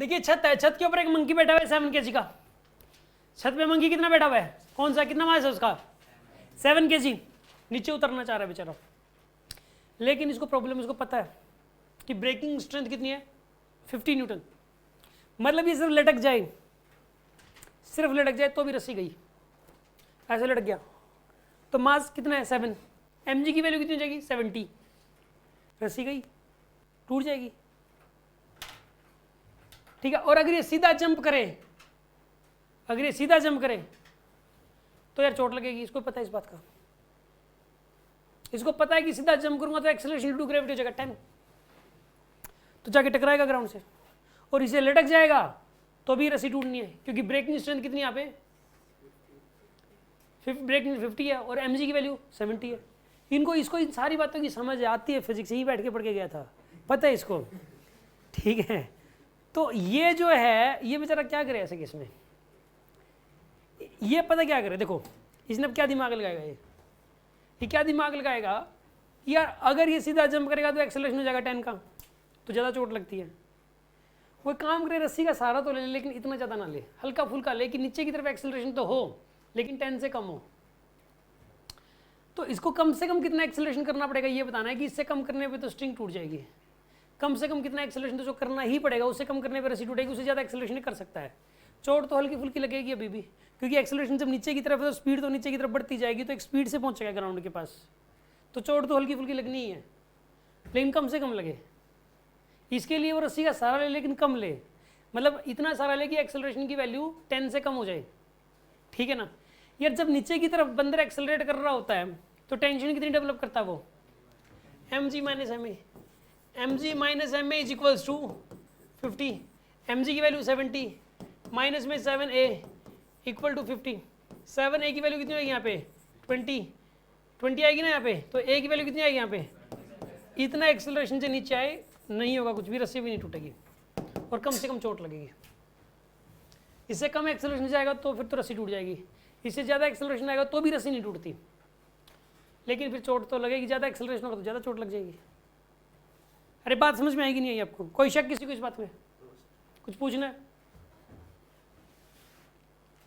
देखिए छत है, छत के ऊपर एक मंकी बैठा हुआ है 7 kg का। छत पे मंकी कितना बैठा हुआ है, कौन सा, कितना मास है उसका, 7 kg। नीचे उतरना चाह रहा है बेचारा, लेकिन इसको प्रॉब्लम, इसको पता है कि ब्रेकिंग स्ट्रेंथ कितनी है, 50 न्यूटन। मतलब ये सिर्फ लटक जाए, सिर्फ लटक जाए तो भी रस्सी गई, ऐसे लटक गया तो मास कितना है 7, mg की वैल्यू कितनी हो जाएगी 70, रस्सी गई, टूट जाएगी। ठीक है, और अगर ये सीधा जंप करे, अगर ये सीधा जंप करे तो यार चोट लगेगी, इसको पता है इस बात का, इसको पता है कि सीधा जंप करूंगा तो एक्सेलरेशन ड्यू टू ग्रेविटी हो जाएगा 10, तो जाके टकराएगा ग्राउंड से, और इसे लटक जाएगा तो भी रस्सी टूटनी है, क्योंकि ब्रेकिंग स्ट्रेंथ कितनी यहाँ पे, ब्रेकिंग 50 है और mg की वैल्यू 70 है। इनको, इसको इन सारी बातों की समझ आती है, फिजिक्स यही बैठ के पढ़ के गया था, पता है इसको। ठीक है, तो ये जो है, ये बेचारा क्या करे ऐसे केस में, ये पता क्या करे, देखो इसने अब क्या दिमाग लगाएगा, ये क्या दिमाग लगाएगा, यार अगर ये सीधा जंप करेगा तो एक्सेलरेशन हो जाएगा 10 का, तो ज़्यादा चोट लगती है। वो काम करे, रस्सी का सहारा तो ले, लेकिन इतना ज़्यादा ना ले, हल्का फुल्का ले कि नीचे की तरफ एक्सेलरेशन तो हो लेकिन 10 से कम हो। तो इसको कम से कम कितना एक्सेलरेशन करना पड़ेगा ये बताना है, कि इससे कम करने पे तो स्ट्रिंग टूट जाएगी, कम से कम कितना एक्सेलरेशन तो जो करना ही पड़ेगा, उससे कम करने पे रस्सी टूटेगी, उससे ज़्यादा एक्सेलरेशन नहीं कर सकता है। चोट तो हल्की फुल्की लगेगी अभी भी, क्योंकि एक्सेलरेशन जब नीचे की तरफ है तो स्पीड तो नीचे की तरफ बढ़ती जाएगी, तो एक स्पीड से पहुंचेगा ग्राउंड के पास, तो चोट तो हल्की फुल्की लगनी ही है, लेकिन कम से कम लगे। इसके लिए वो रस्सी का सहारा ले, लेकिन कम ले, मतलब इतना सहारा ले कि एक्सेलरेशन की वैल्यू 10 से कम हो जाए। ठीक है ना यार, जब नीचे की तरफ बंदर एक्सेलरेट कर रहा होता है तो टेंशन कितनी डेवलप करता है वो, mg minus M A, mg minus M A is equals to 50, mg की वैल्यू 70 माइनस में 7a इक्वल टू 50, 7a की वैल्यू कितनी आएगी यहाँ पे 20 आएगी ना यहाँ पे, तो a की वैल्यू कितनी आएगी यहाँ पे, इतना एक्सेलरेशन से नीचे आए नहीं होगा कुछ भी, रस्सी भी नहीं टूटेगी और कम से कम चोट लगेगी। इससे कम एक्सेलरेशन जाएगा तो फिर तो रस्सी टूट जाएगी, इससे ज़्यादा एक्सेलरेशन आएगा तो भी रस्सी नहीं टूटती, लेकिन फिर चोट तो लगेगी, ज़्यादा एक्सेलरेशन होगा तो ज़्यादा चोट लग जाएगी। अरे बात समझ में आएगी नहीं आई आपको, कोई शक किसी को इस बात में, कुछ पूछना है?